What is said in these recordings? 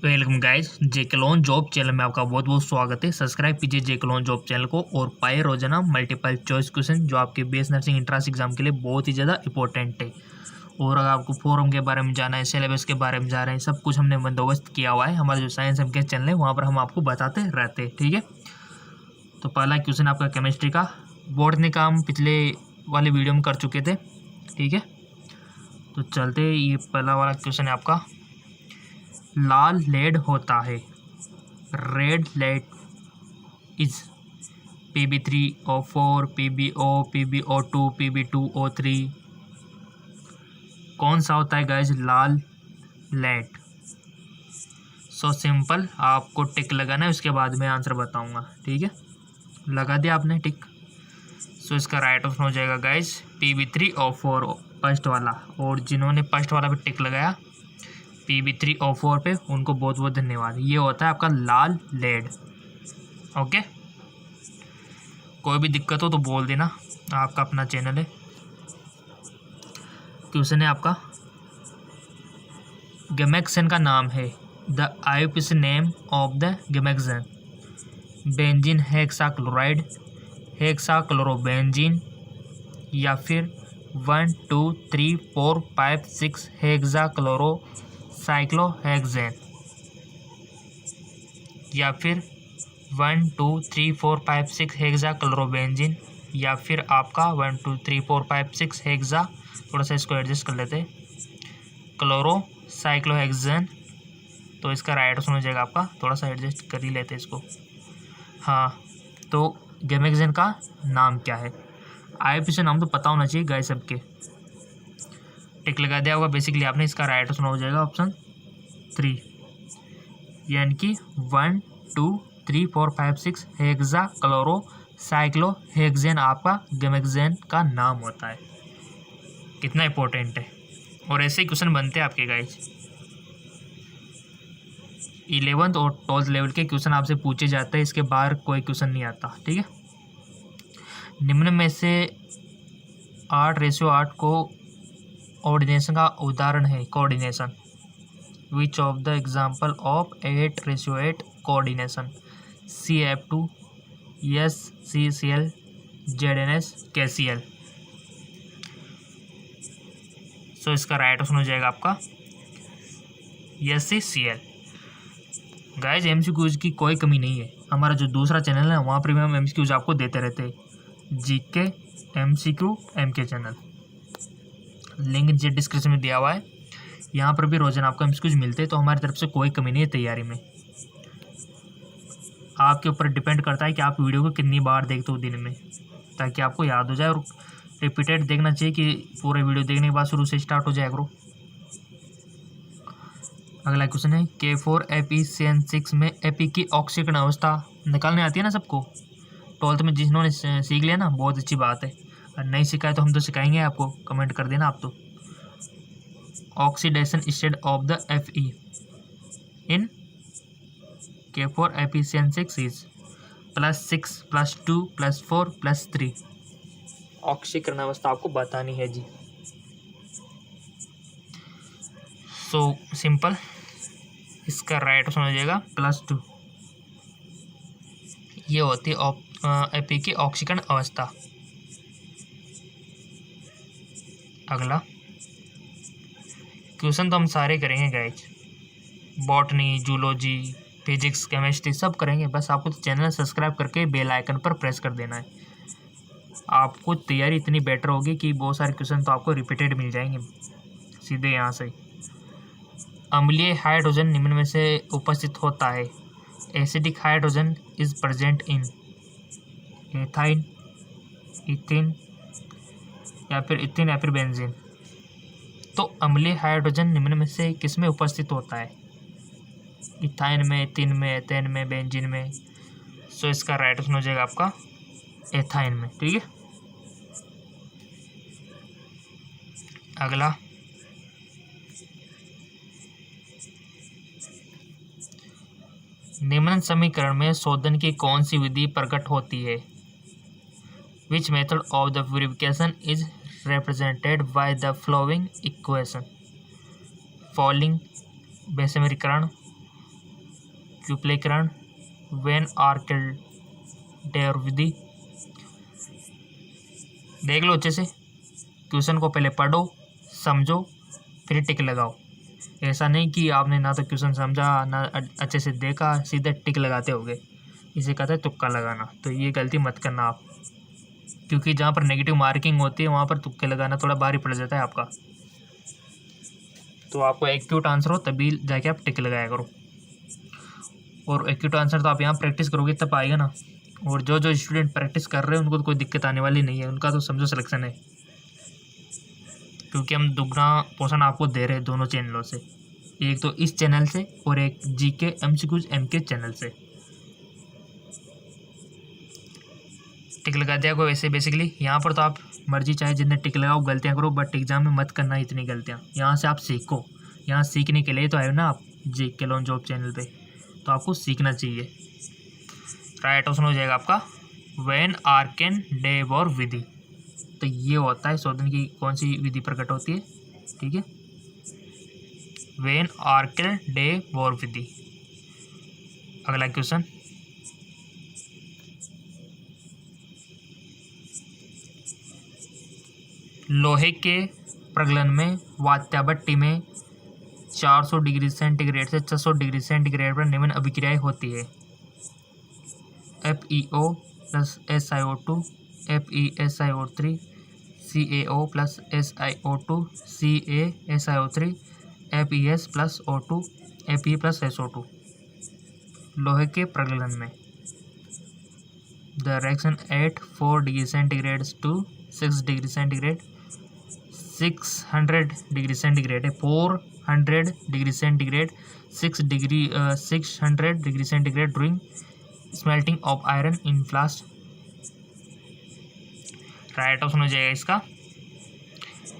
Welcome guys, जेके loan job channel में आपका बहुत बहुत स्वागत है। सब्सक्राइब कीजिए जेके लोन जॉब चैनल को और पाए रोजाना मल्टीपल चॉइस क्वेश्चन जो आपके बीएस नर्सिंग एंट्रेंस एग्जाम के लिए बहुत ही ज़्यादा इंपॉर्टेंट है। और अगर आपको फॉर्म के बारे में जाना है, सिलेबस के बारे में जाना है, सब कुछ हमने बंदोबस्त किया हुआ है। हमारा जो साइंस एम के चैनल है वहाँ पर हम आपको बताते रहते हैं, ठीक है। तो पहला क्वेश्चन आपका केमिस्ट्री का, बोर्ड का हम पिछले वाले वीडियो में कर चुके थे, ठीक है। तो चलते, ये पहला वाला क्वेश्चन है आपका। लाल लेड होता है, red lead is Pb3O4, PbO, PbO2, Pb2O3। कौन सा होता है गाइज लाल लेड? सो सिंपल, आपको टिक लगाना है, उसके बाद में आंसर बताऊंगा, ठीक है। लगा दिया आपने टिक। सो इसका राइट ऑप्शन हो जाएगा गाइज Pb3O4 फर्स्ट वाला। और जिन्होंने फर्स्ट वाला पे टिक लगाया Pb3O4 पे, उनको बहुत बहुत धन्यवाद। ये होता है आपका लाल लेड, ओके। कोई भी दिक्कत हो तो बोल देना, आपका अपना चैनल है। क्वेश्चन है आपका, गैमेक्सन का नाम है, the IUPAC name of the gammexane. Benzene hexachloride, hexachlorobenzene, या फिर 1 2 3 4 5 6 हेक्साक्लोरो साइक्लोहेक्सेन, या फिर 1 2 3 4 5 6 हेक्साक्लोरोबेंजीन, या फिर आपका 1 2 3 4 5 6 हेक्सा, थोड़ा सा इसको एडजस्ट कर लेते, क्लोरो साइक्लोहेक्सेन। तो इसका राइट ऑप्शन हो जाएगा आपका, थोड़ा सा एडजस्ट कर ही लेते इसको। हाँ, तो गैमेक्सन का नाम क्या है? आईयूपीएसी नाम तो पता होना चाहिए गाय सबके। टिक लगा दिया होगा बेसिकली आपने। इसका राइट ऑप्शन हो जाएगा ऑप्शन 3, यानी कि 1 2 3 4 5 6 हेक्सा क्लोरो साइक्लोहेक्सेन आपका गैमेक्सन का नाम होता है। कितना इंपॉर्टेंट है। और ऐसे ही क्वेश्चन बनते हैं आपके गाइज। 11th और 12th लेवल के क्वेश्चन आपसे पूछे जाते हैं, इसके बाहर कोई क्वेश्चन नहीं आता, ठीक है। निम्न में से 8:8 को ऑर्डिनेशन का उदाहरण है। Coordination, which of the example of 8:8 coordination? CF2, SCCl, ZNS, KCl। सो इसका राइट ऑप्शन हो जाएगा आपका SCCl। गाइज MCQs की कोई कमी नहीं है। हमारा जो दूसरा चैनल है वहाँ पर भी हम MCQs आपको देते रहते हैं, GK MCQ MK channel, link नीचे डिस्क्रिप्शन में दिया हुआ है। यहाँ पर भी रोजाना आपको MCQs मिलते हैं, तो हमारी तरफ से कोई कमी नहीं है तैयारी में। आपके ऊपर डिपेंड करता है कि आप वीडियो को कितनी बार देखते हो दिन में, ताकि आपको याद हो जाए। और रिपीटेड देखना चाहिए कि पूरे वीडियो देखने के बाद शुरू से स्टार्ट हो जाए करो। अगला क्वेश्चन है, K4FeCN6 में एपी की ऑक्सीकरण अवस्था निकालने आती है ना सबको? 12th में जिन्होंने सीख लिया ना, बहुत अच्छी बात है। और नहीं सीखा है तो हम तो सिखाएंगे आपको, कमेंट कर देना आप तो। Oxidation state of the Fe in K4FeCN6 is +6 +2 +4 +3। ऑक्सीकरण अवस्था आपको बतानी है जी। सो सिंपल, इसका राइट ऑप्शन हो जाएगा +2। ये होती है एपी की ऑक्सीकरण अवस्था। अगला क्वेश्चन तो हम सारे करेंगे guys, botany, zoology, physics, chemistry सब करेंगे। बस आपको तो चैनल सब्सक्राइब करके बेल आइकन पर प्रेस कर देना है। आपको तैयारी इतनी बेटर होगी कि बहुत सारे क्वेश्चन तो आपको रिपीटेड मिल जाएंगे सीधे यहाँ से। अम्लीय हाइड्रोजन निम्न में से उपस्थित होता है। Acidic hydrogen is present in ethyne, इथिन, या फिर बेंजीन। तो अम्लीय हाइड्रोजन निम्न में से किस में उपस्थित होता है? इथाइन में, इथिन में, एथेन में, बेंजीन में। सो इसका राइट ऑप्शन हो जाएगा आपका एथाइन में, ठीक है। अगला, निम्न समीकरण में शोधन की कौन सी विधि प्रकट होती है? Which method of the purification is represented by the following equation? Following बेसमीकरण, क्यूप्लीकरण व्हेन आर्किल डेयर विधि। देख लो अच्छे से, क्वेश्चन को पहले पढ़ो, समझो, फिर टिक लगाओ। ऐसा नहीं कि आपने ना तो क्वेश्चन समझा ना अच्छे से देखा, सीधे टिक लगाते होगे। इसे कहते हैं तुक्का लगाना। तो ये गलती मत करना आप, क्योंकि जहाँ पर नेगेटिव मार्किंग होती है वहाँ पर तुक्के लगाना थोड़ा भारी पड़ जाता है आपका। तो आपको एक्यूट आंसर हो तभी जाके आप टिक लगाया करो, और एक्यूट आंसर तो आप यहाँ प्रैक्टिस करोगे तब आएगा ना। और जो जो स्टूडेंट प्रैक्टिस कर रहे हैं उनको तो कोई दिक्कत आने वाली नहीं है, उनका तो समझो सिलेक्शन है, क्योंकि हम दुगना पोर्शन आपको दे रहे हैं दोनों चैनलों से, एक तो इस चैनल से और एक जीके एमसीक्यूज एमके चैनल से। टिक लगा दिया को वैसे बेसिकली यहाँ पर तो आप मर्जी चाहे जितने टिक लगाओ, गलतियाँ करो, बट एग्जाम में मत करना इतनी गलतियाँ। यहाँ से आप सीखो, यहाँ सीखने के लिए तो आए ना आप जीके लॉन जॉब चैनल पे, तो आपको सीखना चाहिए। राइट ऑप्शन हो जाएगा आपका व्हेन आर्कन डे वॉर विधि। तो ये होता है शोधन की कौन सी विधि प्रकट होती है, ठीक है, व्हेन आर्कन डे वॉर विधि। अगला क्वेश्चन, लोहे के प्रगलन में वात्याभट्टी में 400 डिग्री सेंटीग्रेड से 600 डिग्री सेंटीग्रेड पर निम्न अभिक्रियाएं होती है। FeO plus SiO2, FeSiO3, CaO plus SiO2, CaSiO3, FeS plus O2, Fe plus SO2। लोहे के प्रगलन में the reaction at 4 degree centigrade to 6 degree centigrade, 600 degree centigrade है, 400 degree centigrade, 600 degree centigrade during smelting of iron in blast. Right option हो जाएगा इसका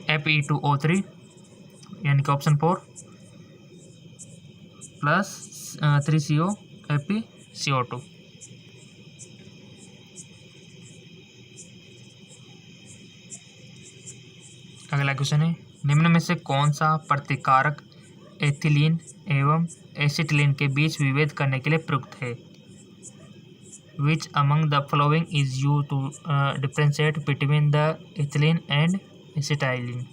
Fe2O3, यानी कि ऑप्शन 4 प्लस 3CO FeCO2। अगला क्वेश्चन है, निम्न में से कौन सा प्रतिकारक एथिलीन एवं एसिटिलीन के बीच विभेद करने के लिए प्रयुक्त है। Which among the following is used to differentiate between the ethylene and acetylene.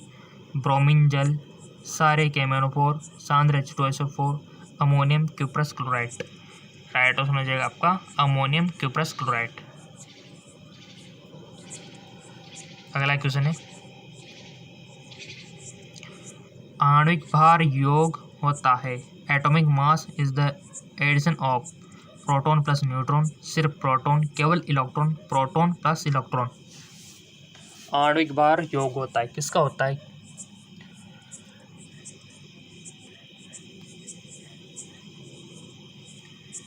Bromine जल, सारे केमेनोफोर, सांद्र H2SO4, ammonium cuprous chloride. Right option हो जाएगा आपका अमोनियम क्यूप्रस क्लोराइड। अगला क्वेश्चन है, आणविक भार योग होता है। Atomic mass is the addition of proton plus neutron, सिर्फ प्रोटॉन, केवल इलेक्ट्रॉन, प्रोटॉन प्लस इलेक्ट्रॉन। आणविक भार योग होता है, किसका होता है।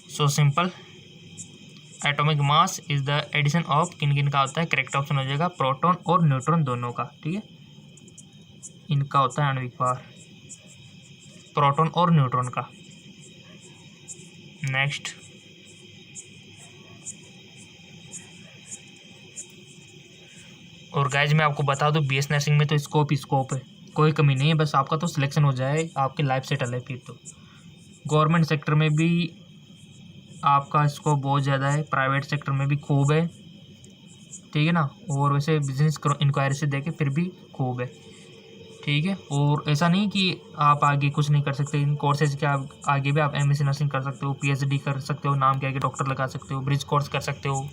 So simple, atomic mass is the addition of किन किन का होता है। करेक्ट ऑप्शन हो जाएगा प्रोटॉन और न्यूट्रॉन दोनों का, ठीक है, इनका होता है आणविक भार, प्रोटॉन और न्यूट्रॉन का। नेक्स्ट, और गाइज मैं आपको बता दूं BS नर्सिंग में तो स्कोप ही स्कोप है, कोई कमी नहीं है, बस आपका तो सिलेक्शन हो जाए, आपकी लाइफ सेटल है फिर तो। गवर्नमेंट सेक्टर में भी आपका स्कोप बहुत ज़्यादा है, प्राइवेट सेक्टर में भी खूब है, ठीक है ना, और वैसे बिजनेस इंक्वायरी से देखे फिर भी खूब है, ठीक है। और ऐसा नहीं कि आप आगे कुछ नहीं कर सकते, इन कोर्सेज के आगे भी आप MSc नर्सिंग कर सकते हो, PhD कर सकते हो, नाम के आगे डॉक्टर लगा सकते हो, ब्रिज कोर्स कर सकते हो,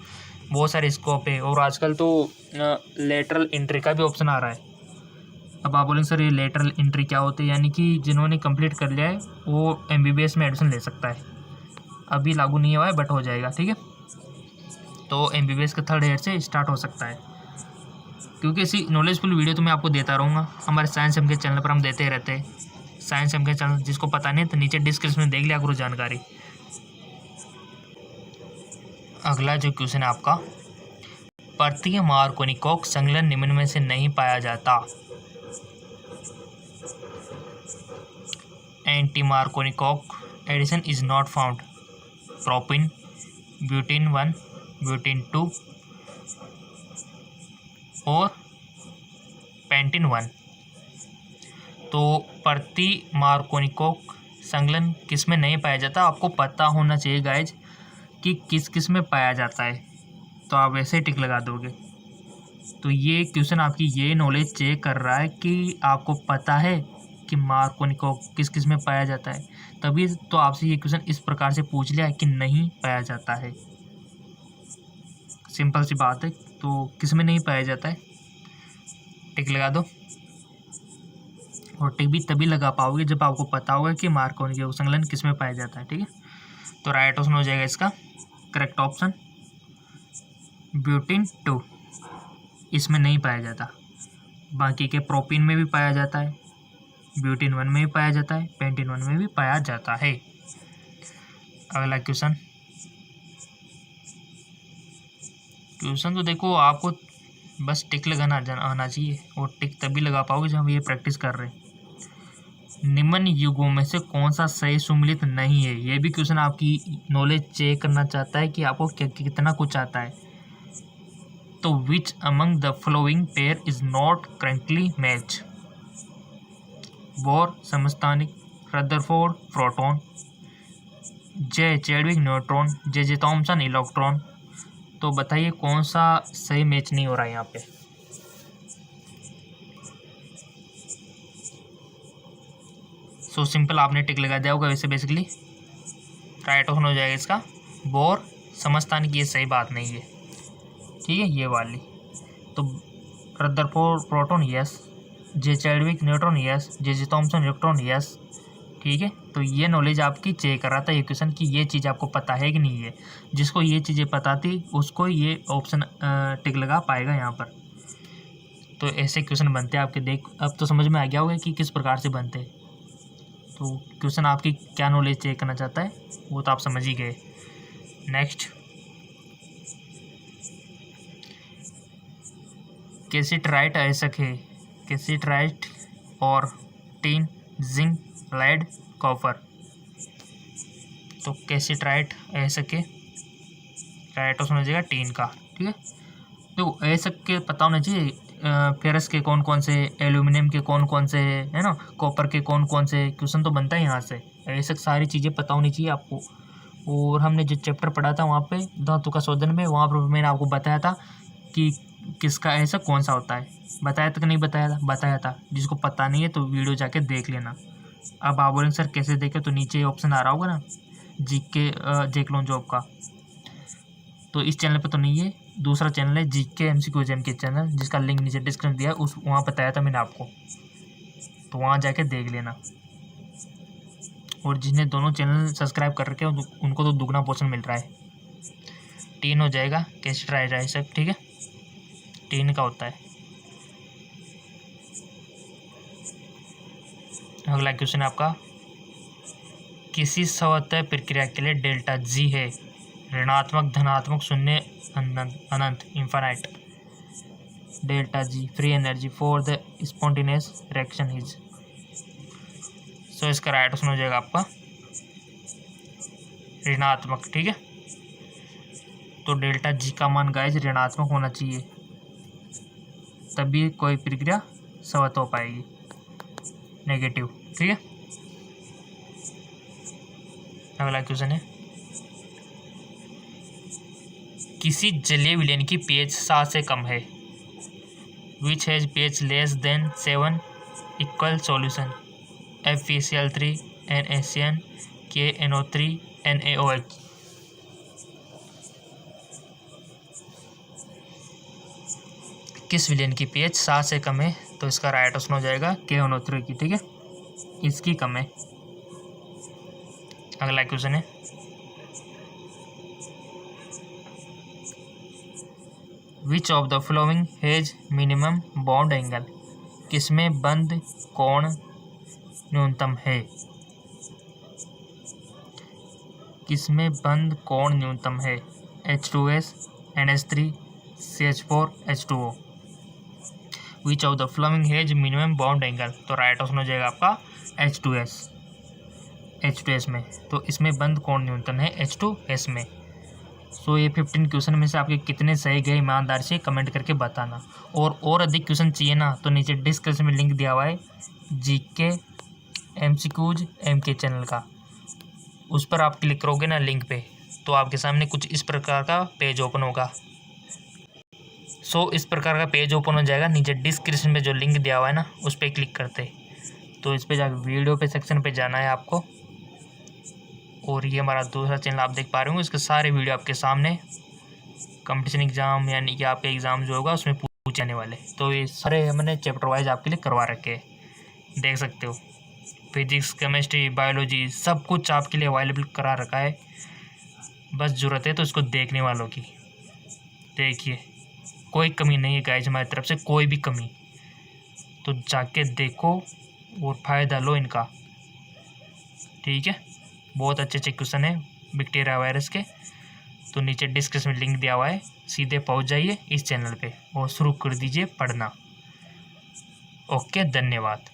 बहुत सारे स्कोप है। और आजकल तो लेटरल एंट्री का भी ऑप्शन आ रहा है। अब आप बोलेंगे सर ये लेटरल एंट्री क्या होती है, यानी कि जिन्होंने कंप्लीट कर लिया है वो MBBS में एडमिशन ले सकता है, अभी लागू नहीं हुआ है बट हो जाएगा, ठीक है। तो MBBS का 3rd ईयर से स्टार्ट हो सकता है, क्योंकि ऐसी नॉलेजफुल वीडियो तो मैं आपको देता रहूँगा, हमारे साइंस एम के चैनल पर हम देते रहते हैं। साइंस एम के चैनल जिसको पता नहीं तो नीचे डिस्क्रिप्शन में देख लिया करो जानकारी। अगला जो क्वेश्चन है आपका, पर्तीय मार्कोनिकॉक संलयन निम्न में से नहीं पाया जाता। Anti Markovnikov addition is not found. Propyne, butene 1, butene 2 और पेंटिन 1। तो प्रति मार्कोनिकॉक संलग्न किस में नहीं पाया जाता, आपको पता होना चाहिए गाइज कि किस किस में पाया जाता है, तो आप वैसे ही टिक लगा दोगे। तो ये क्वेश्चन आपकी ये नॉलेज चेक कर रहा है कि आपको पता है कि मार्कोनिको किस किस में पाया जाता है, तभी तो आपसे ये क्वेश्चन इस प्रकार से पूछ लिया है कि नहीं पाया जाता है। सिंपल सी बात है। तो किस में नहीं पाया जाता है, टिक लगा दो। और टिक भी तभी लगा पाओगे जब आपको पता होगा कि मार्कोनिको संलग्न किस में पाया जाता है, ठीक है। तो राइट ऑप्शन हो जाएगा इसका करेक्ट ऑप्शन ब्यूटीन 2, इसमें नहीं पाया जाता। बाकी के प्रोपीन में भी पाया जाता है, ब्यूटीन 1 में भी पाया जाता है, पेंटीन 1 में भी पाया जाता है। अगला क्वेश्चन तो देखो आपको बस टिक लगाना आना चाहिए, और टिक तभी लगा पाओगे जब हम ये प्रैक्टिस कर रहे हैं। निम्न युगों में से कौन सा सही सुमेलित नहीं है, ये भी क्वेश्चन आपकी नॉलेज चेक करना चाहता है कि आपको कितना कुछ आता है। तो which among the following pair is not correctly match, Bohr समस्थानिक, Rutherford proton, J Chadwick neutron, J Thomson electron. तो बताइए कौन सा सही मैच नहीं हो रहा है यहाँ पे। सो सिंपल, आपने टिक लगा दिया होगा वैसे बेसिकली। राइट ऑप्शन हो जाएगा इसका बोर समस्थानिक, ये सही बात नहीं है, ठीक है, ये वाली। तो Rutherford proton yes, J Chadwick neutron yes, J Thomson electron yes, ठीक है। तो ये नॉलेज आपकी चेक कर रहा था ये क्वेश्चन कि ये चीज़ आपको पता है कि नहीं है। जिसको ये चीज़ें पता थी उसको ये ऑप्शन टिक लगा पाएगा यहाँ पर। तो ऐसे क्वेश्चन बनते हैं आपके, देख अब तो समझ में आ गया होगा कि किस प्रकार से बनते हैं। तो क्वेश्चन आपकी क्या नॉलेज चेक करना चाहता है वो तो आप समझ ही गए। नेक्स्ट, कैसिट्राइट अयस्क है, कैसिट्राइट और टीन, जिंक, लेड, कॉपर। तो कैसिट्राइट अयस्क है, राइट ऑप्शन हो जाएगा टीन का, ठीक है। तो अयस्क के पता होना चाहिए, फेरस के कौन कौन से, एल्यूमिनियम के कौन कौन से, है ना, कॉपर के कौन कौन से, क्वेश्चन तो बनता है यहाँ से। अयस्क सारी चीज़ें पता होनी चाहिए आपको। और हमने जो चैप्टर पढ़ा था वहाँ पे धातु का शोधन में, वहाँ पर मैंने आपको बताया था कि किसका अयस्क कौन सा होता है, बताया था कि नहीं बताया था, बताया था। जिसको पता नहीं है तो वीडियो जाके देख लेना। अब आप बोलेंगे सर कैसे देखे, तो नीचे ऑप्शन आ रहा होगा ना जीके जेकलॉन जॉब का, तो इस चैनल पे तो नहीं है, दूसरा चैनल है जीके एमसीक्यू एग्जाम के चैनल, जिसका लिंक नीचे डिस्क्रिप्शन दिया है, उस वहाँ बताया था मैंने आपको, तो वहाँ जाके देख लेना। और जिन्हें दोनों चैनल सब्सक्राइब कर रखे हैं उनको तो दुगना पोर्शन मिल रहा है। टीन हो जाएगा कैसिट्राइट अयस्क, ठीक है, टीन का होता है। अगला क्वेश्चन आपका, किसी सवतः प्रक्रिया के लिए डेल्टा जी है ऋणात्मक, धनात्मक, शून्य, अनंत, infinite. Delta G free energy for the spontaneous reaction is. So इसका राइट ऑप्शन हो जाएगा आपका ऋणात्मक, ठीक है। तो डेल्टा जी का मान गाइज ऋणात्मक होना चाहिए, तभी कोई प्रक्रिया सवत हो पाएगी, नेगेटिव, ठीक है। अगला क्वेश्चन है, किसी जलीय विलयन की pH 7 से कम है, which has pH less than 7, equal solution FeCl3, NaCN, KNO3, NaOH। किस विलयन की pH 7 से कम है, तो इसका राइट ऑप्शन हो जाएगा KNO3 की, ठीक है, इसकी कम है। अगला क्वेश्चन है, which of the following has minimum bond angle, किसमें बंद कोण न्यूनतम है, किसमें बंद कोण न्यूनतम है, H2S, NH3, CH4, H2O। Which of the following has minimum bond angle, तो राइट ऑप्शन हो जाएगा आपका H2S, H2S में। तो इसमें बंद कोण न्यूनतम है H2S में। सो ये 15 क्वेश्चन में से आपके कितने सही गए ईमानदारी से कमेंट करके बताना। और अधिक क्वेश्चन चाहिए ना, तो नीचे डिस्क्रिप्शन में लिंक दिया हुआ है जीके MCQs MK चैनल का। उस पर आप क्लिक करोगे ना लिंक पे, तो आपके सामने कुछ इस प्रकार का पेज ओपन होगा। इस प्रकार का पेज ओपन हो जाएगा। नीचे डिस्क्रिप्शन में जो लिंक दिया हुआ है ना, उस पर क्लिक करते, तो इस पर जाकर वीडियो पे सेक्शन पे जाना है आपको। और ये हमारा दूसरा चैनल आप देख पा रहे हो, इसके सारे वीडियो आपके सामने कंपटीशन एग्ज़ाम यानी कि आपके एग्ज़ाम जो होगा उसमें पूछे जाने वाले। तो ये सारे हमने चैप्टर वाइज आपके लिए करवा रखे हैं, देख सकते हो। फिजिक्स, केमिस्ट्री, बायोलॉजी सब कुछ आपके लिए अवेलेबल करा रखा है। बस ज़रूरत है तो इसको देखने वालों की। देखिए कोई कमी नहीं है गाइज, हमारी तरफ से कोई भी कमी, तो जाके देखो और फ़ायदा लो इनका। ठीक है, बहुत अच्छे अच्छे क्वेश्चन है बैक्टीरिया वायरस के। तो नीचे डिस्क्रिप्शन में लिंक दिया हुआ है, सीधे पहुंच जाइए इस चैनल पे और शुरू कर दीजिए पढ़ना। ओके, धन्यवाद।